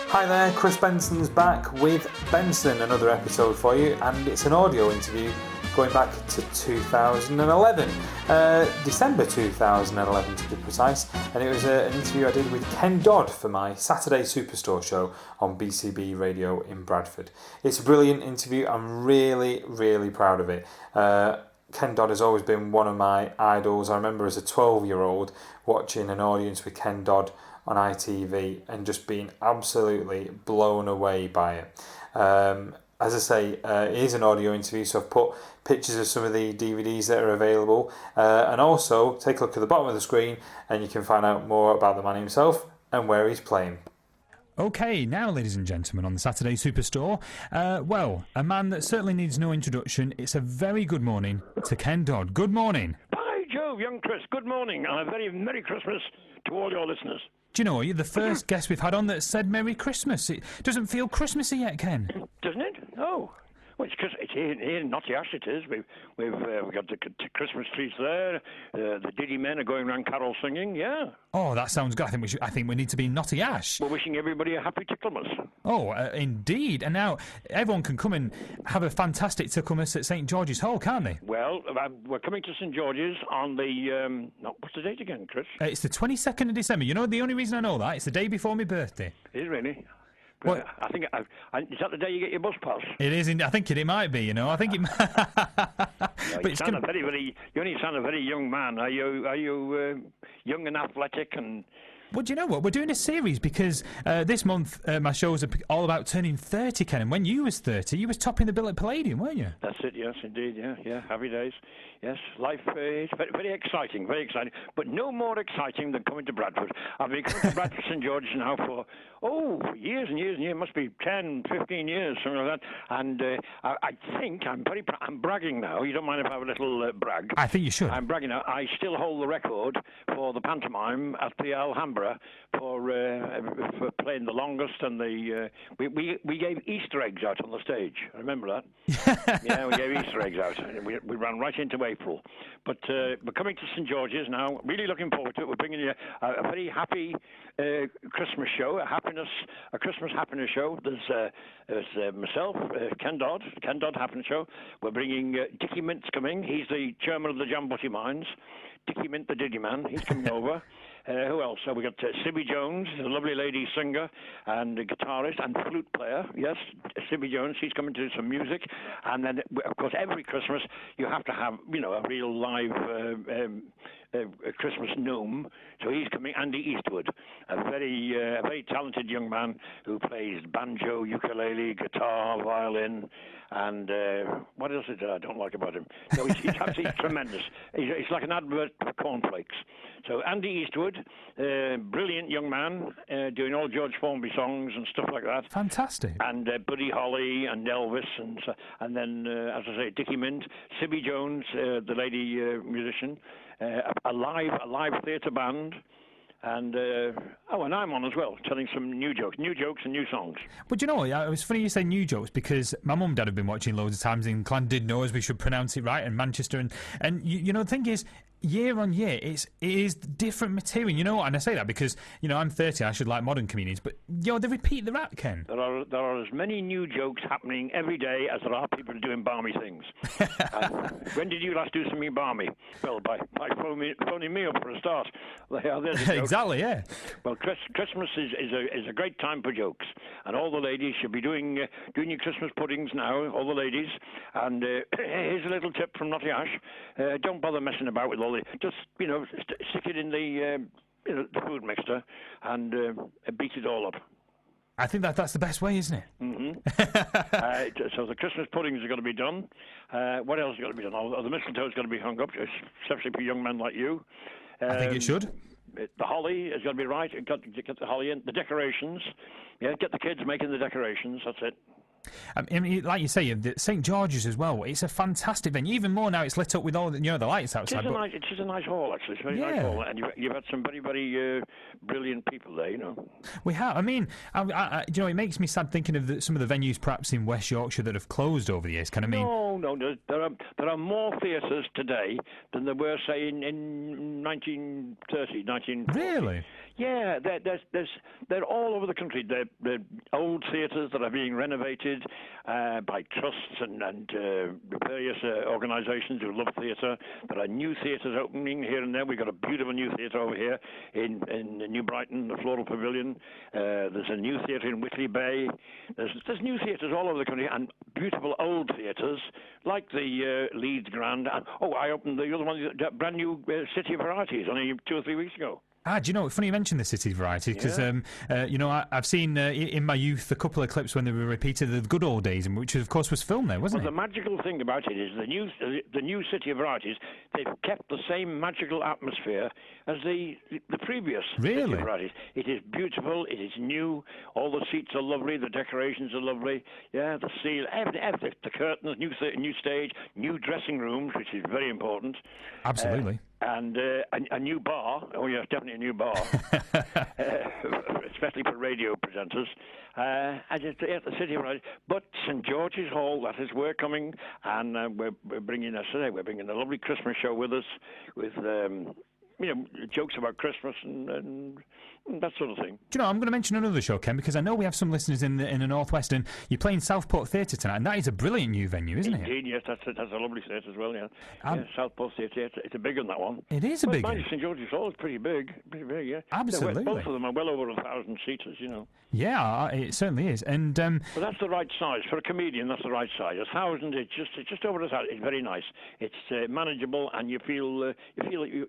Hi there, Chris Benson's back with Benson, another episode for you, and it's an audio interview going back to 2011, December 2011 to be precise, and it was an interview I did with Ken Dodd for my Saturday Superstore show on BCB Radio in Bradford. It's a brilliant interview, I'm really, really proud of it. Ken Dodd has always been one of my idols. I remember as a 12-year-old watching an audience with Ken Dodd on ITV and just being absolutely blown away by it. As I say, it is an audio interview, so I've put pictures of some of the DVDs that are available, and also take a look at the bottom of the screen and you can find out more about the man himself and where he's playing. Okay, now ladies and gentlemen, on the Saturday Superstore, well, a man that certainly needs no introduction. It's a very good morning to Ken Dodd. Good morning. By Jove, young Chris, good morning, and a very Merry Christmas to all your listeners. Do you know, you're the first guest we've had on that said Merry Christmas. It doesn't feel Christmassy yet, Ken. Doesn't it? Oh. Well, it's here in Notty Ash it is. We've got the Christmas trees there. The Diddy men are going around carol singing. Yeah. Oh, that sounds good. I think we need to be in Notty Ash. We're wishing everybody a happy Ticklemas. Oh, indeed. And now everyone can come and have a fantastic Ticklemas at St George's Hall, can't they? Well, we're coming to St George's on the what's the date again, Chris? It's the 22nd of December. You know, the only reason I know that, it's the day before my birthday. Is it really? What? I think is that the day you get your bus pass? It is. I think it might be. You know. I think it. But you sound you only sound a very young man. Are you young and athletic and? Well, do you know what? We're doing a series because this month my shows are all about turning 30, Ken. And when you was 30, you was topping the bill at Palladium, weren't you? That's it, yes, indeed, yeah. Happy days. Yes, life is very, very exciting, but no more exciting than coming to Bradford. I've been coming to Bradford St George's now for years and years and years. It must be 10, 15 years, something like that. And I think I'm bragging now. You don't mind if I have a little brag? I think you should. I'm bragging now. I still hold the record for the pantomime at the Alhambra for playing the longest, and we gave Easter eggs out on the stage. I remember that. Yeah, we gave Easter eggs out. We ran right into April. But we're coming to St George's now. Really looking forward to it. We're bringing you a very happy Christmas show, a Christmas happiness show. There's myself, Ken Dodd Happiness Show. We're bringing Dickie Mint's coming. He's the chairman of the Jambutti Mines. Dickie Mint, the Diddy man. He's coming over. Who else? So we got Sibby Jones, a lovely lady singer and a guitarist and flute player. Yes, Sibby Jones. She's coming to do some music, and then of course every Christmas you have to have a real live Christmas gnome. So he's coming. Andy Eastwood, a very talented young man who plays banjo, ukulele, guitar, violin, and what else is there I don't like about him? No, he's absolutely tremendous. He's like an advert for cornflakes. So Andy Eastwood, brilliant young man, doing all George Formby songs and stuff like that. Fantastic. And Buddy Holly and Elvis, and then, as I say, Dickie Mint, Sibby Jones, the lady musician, a live theatre band. And and I'm on as well, telling some new jokes and new songs. But you know what? It was funny you say new jokes because my mum and dad have been watching loads of times in Llandudno, as we should pronounce it right, and Manchester, and you know the thing is, year on year, it is different material. You know what? And I say that because I'm 30. I should like modern comedians, but they repeat the rap, Ken. There are as many new jokes happening every day as there are people doing balmy things. When did you last do something balmy? Well, by phoning me up for a start. Exactly, yeah. Well, Christmas is a great time for jokes, and all the ladies should be doing your Christmas puddings now. All the ladies, and here's a little tip from Notty Ash: don't bother messing about with all the. Just stick it in the food mixer and beat it all up. I think that's the best way, isn't it? Mm-hmm. So the Christmas puddings are going to be done. What else is going to be done? The mistletoe is going to be hung up, especially for young men like you. I think it should. The holly is going to be right. Got to get the holly in. The decorations. Yeah, get the kids making the decorations. That's it. I mean, like you say, St George's as well. It's a fantastic venue. Even more now, it's lit up with all the lights outside. It is a nice hall, actually. It's a very nice hall, and you've had some very, very brilliant people there. We have. I mean, it makes me sad thinking of some of the venues perhaps in West Yorkshire that have closed over the years. No, no. There are more theatres today than there were, say, in 1930, 1940. Really? Yeah, they're all over the country. They're old theatres that are being renovated by trusts and various organisations who love theatre. There are new theatres opening here and there. We've got a beautiful new theatre over here in New Brighton, the Floral Pavilion. There's a new theatre in Whitley Bay. There's new theatres all over the country, and beautiful old theatres like the Leeds Grand. I opened the other one, brand new City of Varieties, only 2 or 3 weeks ago. Do you know, funny you mentioned the City Variety, because, I've seen in my youth a couple of clips when they were repeated the good old days, which of course was filmed there, wasn't it? The magical thing about it is the new City of Varieties, they've kept the same magical atmosphere as the previous City of Varieties. It is beautiful, it is new, all the seats are lovely, the decorations are lovely, the seal, everything, the curtains, new stage, new dressing rooms, which is very important. Absolutely. And a new bar. Oh, yes, definitely a new bar, especially for radio presenters. And it's at the City of Varieties. But St George's Hall, that is, we're coming, and we're bringing a lovely Christmas show with us, with jokes about Christmas and that sort of thing. Do you know, I'm going to mention another show, Ken, because I know we have some listeners in the Northwest, and you're playing Southport Theatre tonight, and that is a brilliant new venue, isn't it? Indeed, yes, that's a lovely theatre as well, yeah. Southport Theatre, it's a big one, that one. It is a big one. St George's Hall is pretty big, yeah. Absolutely. Both of them are well over 1,000 seaters, you know. Yeah, it certainly is. And but that's the right size. For a comedian, that's the right size. 1,000, it's just over 1,000. It's very nice. It's manageable, and you feel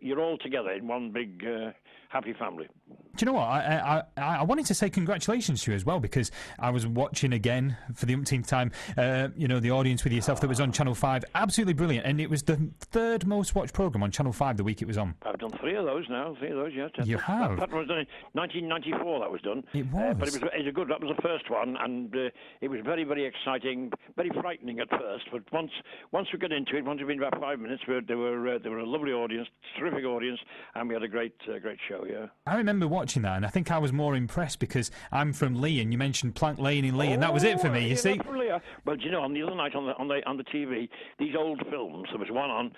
you're all together in one big happy family. Do you know what? I wanted to say congratulations to you as well, because I was watching again for the umpteenth time, the audience with yourself that was on Channel 5. Absolutely brilliant. And it was the third most watched programme on Channel 5 the week it was on. I've done 3 of those now. 3 of those, yes. You have? That one was done in 1994, that was done. It was. But that was the first one, and it was very, very exciting, very frightening at first. But once we got into it, once we'd been about 5 minutes, they were a lovely audience, terrific audience, and we had a great show, yeah. I remember watching that, and I think I was more impressed because I'm from Lee, and you mentioned Plank Lane in Lee, and that was it for me. You see? Well, do you know, on the other night on the TV, these old films. There was one on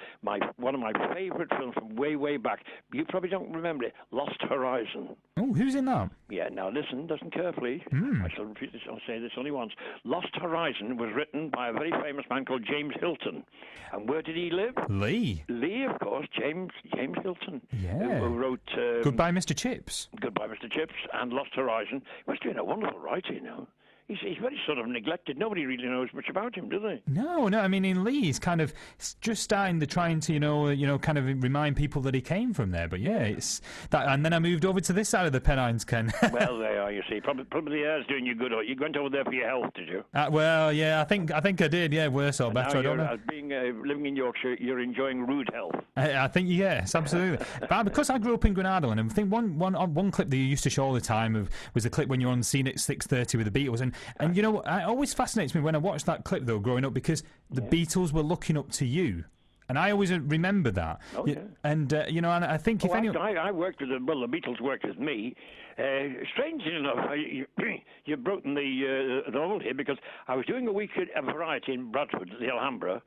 one of my favourite films from way back. You probably don't remember it. Lost Horizon. Oh, who's in that? Yeah. Now listen carefully. I shall repeat this. I'll say this only once. Lost Horizon was written by a very famous man called James Hilton. And where did he live? Lee. Lee, of course. James Hilton. Yeah. Who wrote Goodbye, Mr. Chips. Goodbye, Mr. Chips, and Lost Horizon. He was doing a wonderful writer, you know. He's very sort of neglected. Nobody really knows much about him, do they? No. I mean, in Lee, he's kind of just starting to trying to, kind of remind people that he came from there. But yeah, it's that. And then I moved over to this side of the Pennines, Ken. Well, there are. You see, probably the air's doing you good. Or you went over there for your health, did you? Well, yeah, I think I did. Yeah, worse or better. I don't know. Being living in Yorkshire, you're enjoying rude health. I think yes, absolutely. But because I grew up in Glenardle, and I think one clip that you used to show all the time was a clip when you're on scene at 6:30 with the Beatles, and you know. It always fascinates me when I watch that clip, though, growing up, because the Beatles were looking up to you. And I always remember that. Okay. And, and I think if anyone... I worked with them. Well, the Beatles worked with me. Strangely enough, you've broken the novel here, because I was doing a week of variety in Bradford, the Alhambra,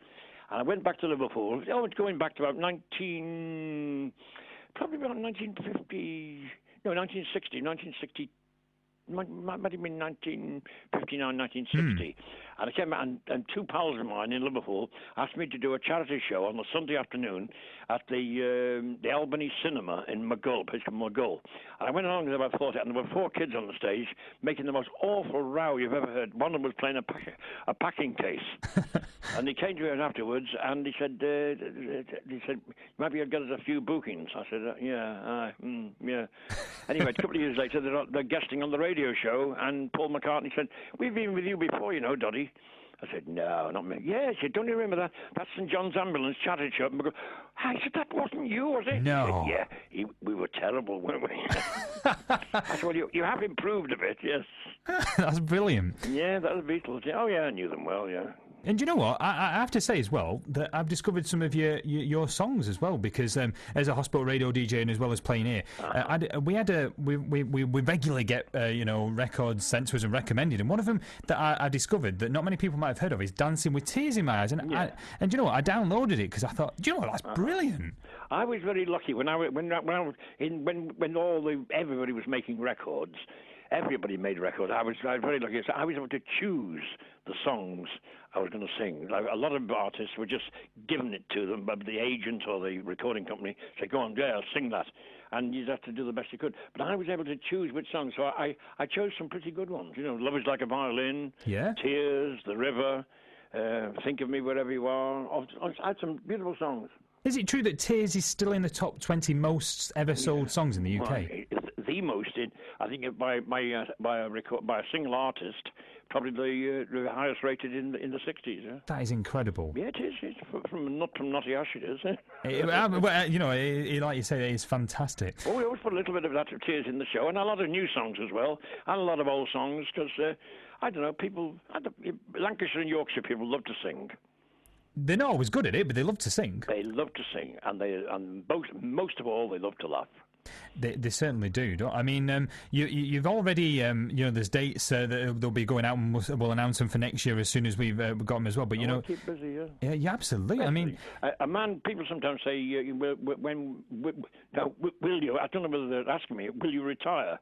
and I went back to Liverpool. It's going back to about 1950... No, 1960... Might have been 1959, 1960. And I came back, and 2 pals of mine in Liverpool asked me to do a charity show on a Sunday afternoon at the Albany Cinema in Maghull, place called Maghull. And I went along with about 40, and there were 4 kids on the stage making the most awful row you've ever heard. One of them was playing a packing case. And he came to me afterwards, and he said, maybe you'll get us a few bookings. I said, yeah. Anyway, a couple of years later, they're guesting on the radio show, and Paul McCartney said, we've been with you before, you know, Doddy. I said, no, not me. Yeah, he said, don't you remember that? That's St John's Ambulance charity shop. I said, that wasn't you, was it? No. Said, yeah, we were terrible, weren't we? I said, well, you have improved a bit, yes. That's brilliant. Yeah, that was the Beatles. Oh, yeah, I knew them well, yeah. And you know what? I have to say as well that I've discovered some of your songs as well, because as a hospital radio DJ and as well as playing here, we regularly get records sent to us and recommended, and one of them that I discovered that not many people might have heard of is "Dancing with Tears in My Eyes," and you know what? I downloaded it because I thought, do you know what? That's brilliant. I was very lucky when everybody was making records. Everybody made records. I was very lucky. So I was able to choose the songs I was going to sing. Like, a lot of artists were just giving it to them, but the agent or the recording company said, "Go on, I'll sing that," and you'd have to do the best you could. But I was able to choose which songs, so I chose some pretty good ones. "Love Is Like a Violin," "Tears," "The River," "Think of Me Wherever You Are." I had some beautiful songs. Is it true that "Tears" is still in the top 20 most ever sold songs in the UK? Well, the most, I think, by a single artist, probably the highest rated in the 60s. Yeah? That is incredible. Yeah, it is. It's from Notty Ash, it is. Like you say, it is fantastic. Well, we always put a little bit of that of Tears in the show, and a lot of new songs as well, and a lot of old songs, because I don't know, Lancashire and Yorkshire people love to sing. They're not always good at it, but they love to sing. They love to sing, and most of all, they love to laugh. They certainly do. I mean, you've already, there's dates that they'll be going out, and we'll announce them for next year as soon as we've got them as well. But keep busy. Yeah, absolutely. I mean, a man. People sometimes say, "When will you?" I don't know whether they're asking me, "Will you retire?"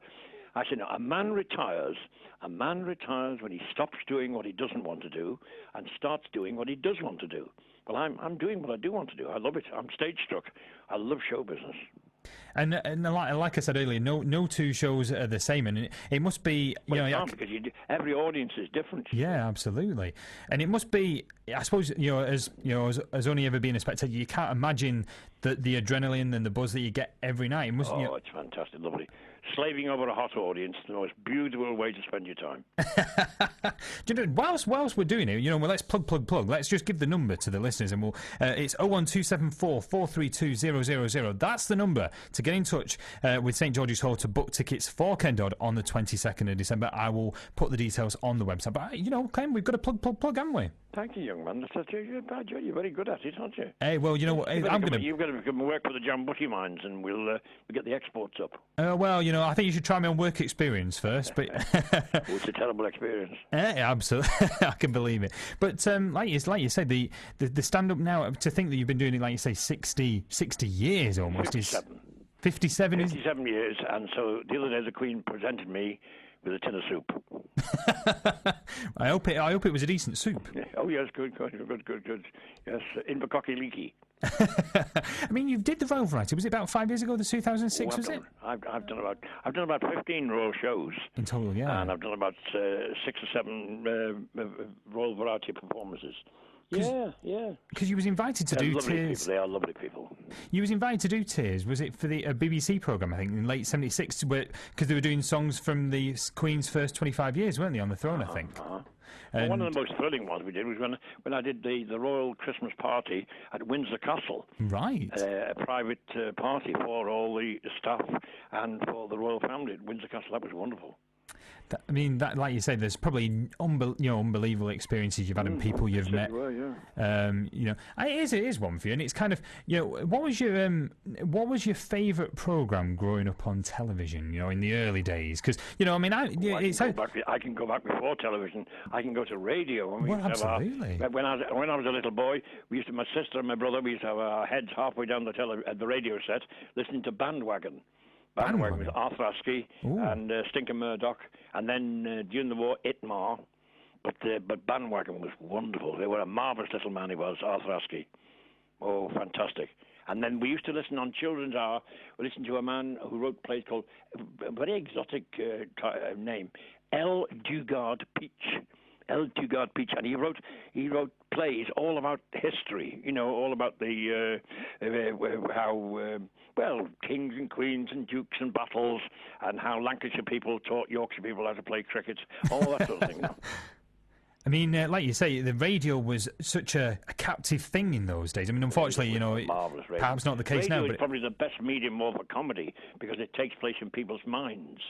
I said, "No. A man retires. A man retires when he stops doing what he doesn't want to do and starts doing what he does want to do." Well, I'm doing what I do want to do. I love it. I'm stage struck. I love show business. And like I said earlier, no two shows are the same, and it must be because every audience is different. Yeah, absolutely, and it must be. I suppose as only ever being a spectator, you can't imagine the adrenaline and the buzz that you get every night. It's fantastic, lovely. Slaving over a hot audience, the most beautiful way to spend your time. Whilst we're doing it, let's plug. Let's just give the number to the listeners, and we'll. It's 01274 432 000. That's the number to get in touch with St George's Hall to book tickets for Ken Dodd on the 22nd of December. I will put the details on the website. But Ken, we've got to plug, haven't we? Thank you, young man. You're very good at it, aren't you? Hey, well, you know what? You've got to come and work for the Jambutti mines, and we'll get the exports up. I think you should try me on work experience first. But it's a terrible experience. Absolutely, I can believe it. But like you said, the stand-up now, to think that you've been doing it, like you say, 60 years almost. 57 is 57 years, and so the other day the Queen presented me with a tin of soup. I hope it was a decent soup. Oh yes, good. Yes, Invercocky leaky. I mean, you did the Royal Variety. Was it about 5 years ago? The 2006 was it? I've done about 15 Royal shows in total, yeah. And I've done about 6 or 7 Royal Variety performances. Yeah. Because you was invited to do Tears. They are lovely people. You was invited to do Tears. Was it for the BBC programme, I think, in late 76? Because they were doing songs from the Queen's first 25 years, weren't they, on the throne, I think? Well, one of the most thrilling ones we did was when I did the Royal Christmas party at Windsor Castle. Right. A private party for all the staff and for the royal family at Windsor Castle. That was wonderful. That, like you said, there's probably unbelievable experiences you've had and people you've met. It is one for you, and it's kind of what was your favourite programme growing up on television? In the early days, because I can go back before television. I can go to radio. Absolutely. When I was a little boy, my sister and my brother, we used to have our heads halfway down the radio set, listening to Bandwagon. Bandwagon with Arthur Askey and Stinker Murdoch, and then during the war, Itmar. But Bandwagon was wonderful. They were a marvellous little man, he was, Arthur Askey. Oh, fantastic. And then we used to listen on Children's Hour. We listened to a man who wrote plays called, a very exotic name, L. Dugard Peach. L. Dugard Peach, and he wrote plays all about history, all about the how kings and queens and dukes and battles, and how Lancashire people taught Yorkshire people how to play cricket, all that sort of thing. I mean, like you say, the radio was such a captive thing in those days. I mean, unfortunately, marvellous radio. Perhaps not the case radio now. But it's probably the best medium more for comedy because it takes place in people's minds.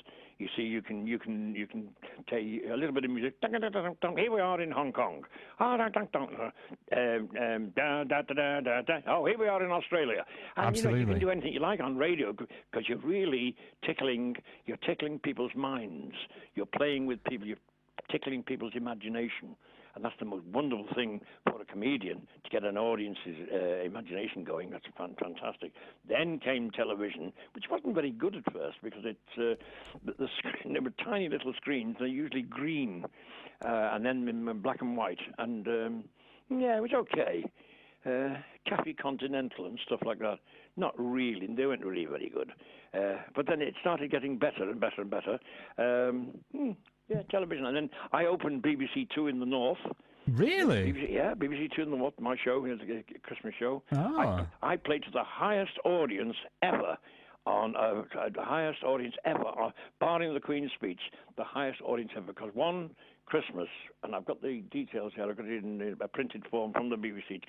You see, you can take a little bit of music. Here we are in Hong Kong. Oh, here we are in Australia. And Absolutely. you can do anything you like on radio because you're really tickling people's minds. You're playing with people. You're tickling people's imagination. And that's the most wonderful thing for a comedian, to get an audience's imagination going. That's fantastic. Then came television, which wasn't very good at first because it's the screen. They were tiny little screens. They're usually green, and then in black and white. And it was okay. Cafe Continental and stuff like that. Not really. They weren't really very good. But then it started getting better and better and better. Yeah, television. And then I opened BBC Two in the North. Really? BBC Two in the North, my show, a Christmas show. Oh. I played to the highest audience ever barring the Queen's speech, the highest audience ever, because one Christmas, and I've got the details here, I've got it in a printed form from the BBC,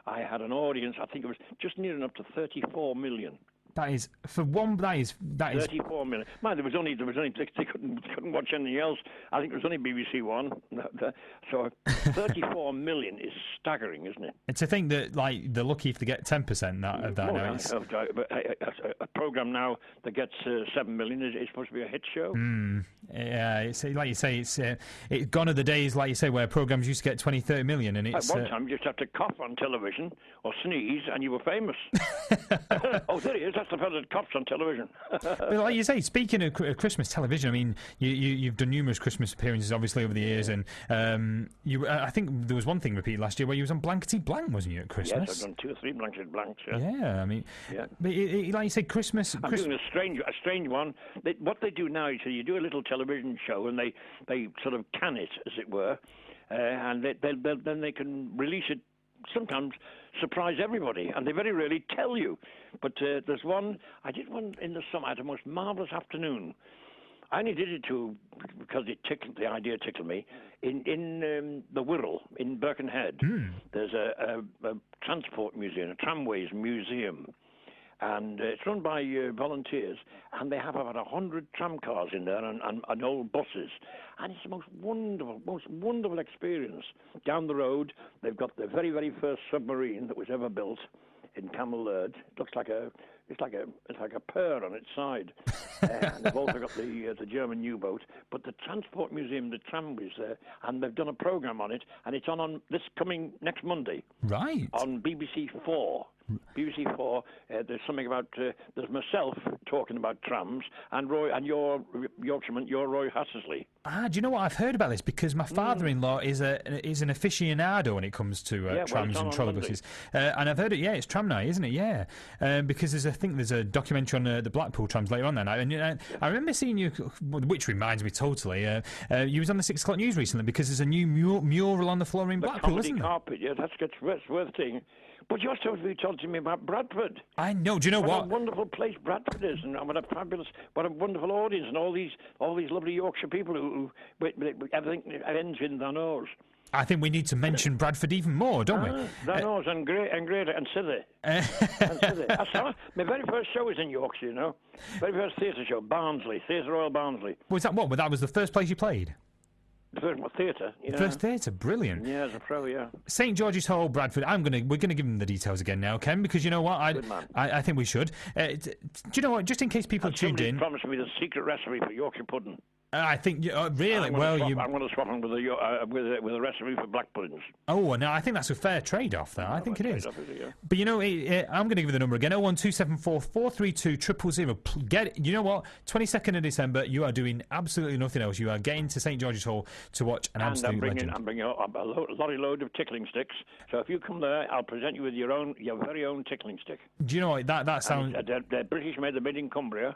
I had an audience, I think it was just near enough to 34 million. That is for one. That is 34 million. Man, there was only they couldn't watch anything else. I think it was only BBC One. So 34 million is staggering, isn't it? And to think that they're lucky if they get 10% of that. A program now that gets 7 million is supposed to be a hit show. Yeah, it's like you say, it's gone are the days, like you say, where programs used to get 20, 30 million, and it's at one time you just had to cough on television or sneeze and you were famous. Oh, there he is. That's the fellow that coughs on television. But like you say, speaking of Christmas television, I mean, you've done numerous Christmas appearances, obviously, over the years, and I think there was one thing repeated last year where you was on Blankety Blank, wasn't you, at Christmas? Yes, I've done 2 or 3 Blankety Blanks. Yeah, I mean, but like you say, Christmas. I'm doing a strange one. What they do now is you do a little television show, and they sort of can it, as it were, and then they can release it. Sometimes surprise everybody, and they very rarely tell you. But there's one, I did one in the summer. I had a most marvellous afternoon. I only did it because the idea tickled me. In the Wirral, in Birkenhead, there's a transport museum, a tramways museum. And it's run by volunteers, and they have about 100 tram cars in there and old buses. And it's the most wonderful experience. Down the road, they've got the very, very first submarine that was ever built in Camel-Lerd. It looks like it's like a pear on its side. And they've also got the German U-boat. But the Transport Museum, the tramways there, and they've done a programme on it, and it's on this coming next Monday. Right. On BBC 4. BBC 4, there's something about, there's myself talking about trams, and your Yorkshireman, your Roy Hattersley. Do you know what? I've heard about this because my father-in-law is an aficionado when it comes to trams and trolleybuses. And I've heard it, it's tram night, isn't it? Yeah. Because there's a documentary on the Blackpool trams later on that night. And I remember seeing you, which reminds me totally, you was on the 6 o'clock news recently because there's a new mural on the floor in Blackpool, isn't there? The comedy carpet, that's worth seeing. But you're supposed to be talking to me about Bradford. I know. Do you know what? What a wonderful place Bradford is, and what a wonderful audience, and all these lovely Yorkshire people who everything ends in the nose. I think we need to mention Bradford even more, don't we? The nose and Great and Sithy. My very first show was in Yorkshire, you know. Very first theatre show, Barnsley, Theatre Royal Barnsley. Was that what? That was the first place you played? The first theatre, yeah. First theatre, brilliant. Yeah, as a pro, yeah. St George's Hall, Bradford. We're gonna give them the details again now, Ken, because you know what? I think we should. Do you know what? Just in case people have tuned in, promised me the secret recipe for Yorkshire pudding. I think really I'm going to swap them with a recipe for black puddings. Oh no, I think that's a fair trade-off. There, I think it is. But you know, I'm going to give you the number again: 01274 432 000. You know what? 22nd of December, you are doing absolutely nothing else. You are getting to St George's Hall to watch an absolute legend. I'm bringing a lorry load of tickling sticks. So if you come there, I'll present you with your very own tickling stick. Do you know what? That sounds. They're British made, they're made in Cumbria.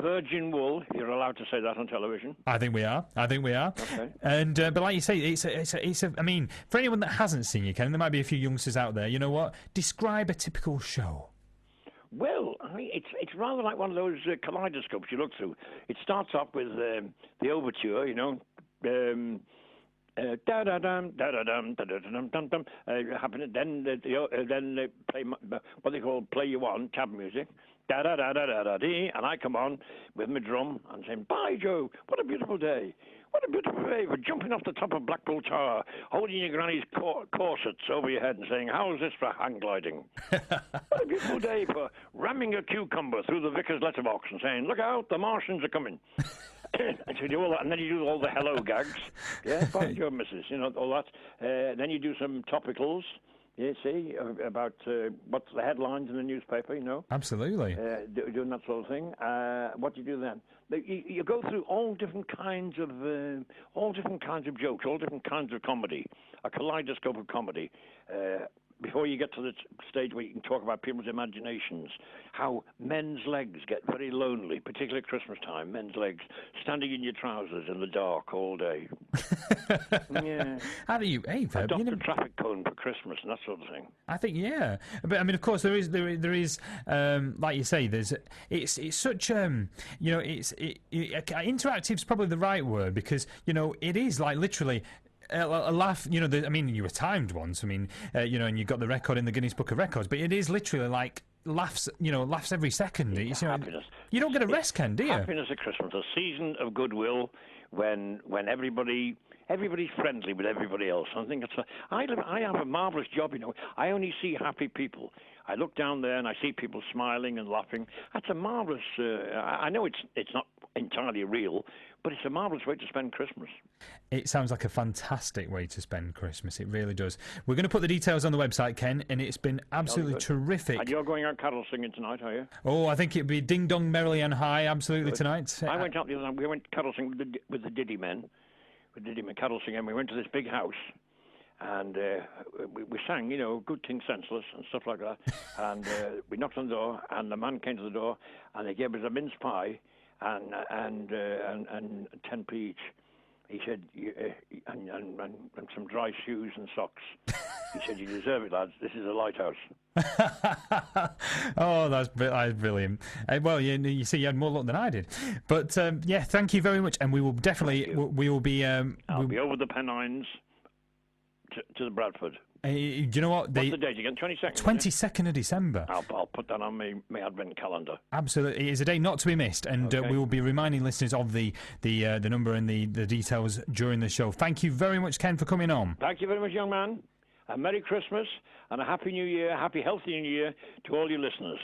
Virgin wool, if you're allowed to say that on television. I think we are. Okay. And but like you say, it's a. I mean, for anyone that hasn't seen you, Ken, there might be a few youngsters out there. You know what? Describe a typical show. Well, I mean, it's rather like one of those kaleidoscopes you look through. It starts off with the overture, you know. Da da dum da da dum da da dum dum dum. Happening. Then they play what they call play you on tab music. da-da-da-da-da-da-dee, and I come on with my drum and saying, "Bye, Joe, what a beautiful day. What a beautiful day for jumping off the top of Blackpool Tower, holding your granny's corsets over your head and saying, how's this for hang gliding? What a beautiful day for ramming a cucumber through the vicar's letterbox and saying, look out, the Martians are coming." And so you do all that, and then you do all the hello gags. Yeah, bye, Joe, missus, all that. Then you do some topicals. You see, about what's the headlines in the newspaper, Absolutely. Doing that sort of thing. What do you do then? You go through all different kinds of jokes, all different kinds of comedy, a kaleidoscope of comedy. Before you get to the stage where you can talk about people's imaginations, how men's legs get very lonely, particularly at Christmas time, men's legs standing in your trousers in the dark all day. Yeah. How do you adopt a traffic cone for Christmas and that sort of thing? I think, yeah. But, I mean, of course, there is like you say, it's such, interactive's probably the right word, because, it is like literally... a laugh, you were timed once, and you got the record in the Guinness Book of Records, but it is literally like laughs every second. Happiness. You don't get a rest, Ken, do you? Happiness at Christmas, a season of goodwill when everybody's friendly with everybody else. I think I have a marvellous job, I only see happy people. I look down there and I see people smiling and laughing. That's a marvellous... I know it's not entirely real, but it's a marvellous way to spend Christmas. It sounds like a fantastic way to spend Christmas. It really does. We're going to put the details on the website, Ken, and it's been absolutely terrific. And you're going out carol singing tonight, are you? Oh, I think it'd be Ding Dong Merrily and High, absolutely, tonight. I went out the other night. We went carol singing with the Diddy Men. With Diddy Men carol singing. We went to this big house. And we sang, Good King Senseless and stuff like that. And we knocked on the door, and the man came to the door, and they gave us a mince pie and 10p each. He said, and some dry shoes and socks. He said, you deserve it, lads. This is a lighthouse. Oh, that's brilliant. Well, you see, you had more luck than I did. But, thank you very much. And we will definitely, we will be... I'll be over the Pennines to the Bradford. You know what? What's the date again? 22nd? 22nd of December. I'll put that on my advent calendar. Absolutely. It is a day not to be missed, and we will be reminding listeners of the number and the details during the show. Thank you very much, Ken, for coming on. Thank you very much, young man. A Merry Christmas and a Happy New Year, Happy Healthy New Year to all your listeners.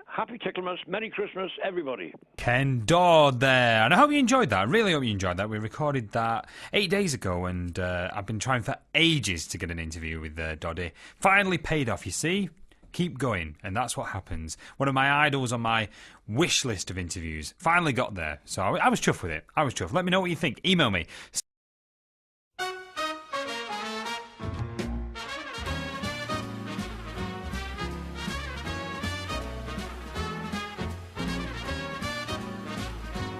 Happy Ticklemas, Merry Christmas, everybody. Ken Dodd there. And I hope you enjoyed that. I really hope you enjoyed that. We recorded that 8 days ago, and I've been trying for ages to get an interview with Doddy. Finally paid off, you see? Keep going, and that's what happens. One of my idols on my wish list of interviews finally got there. So I was chuffed with it. Let me know what you think. Email me.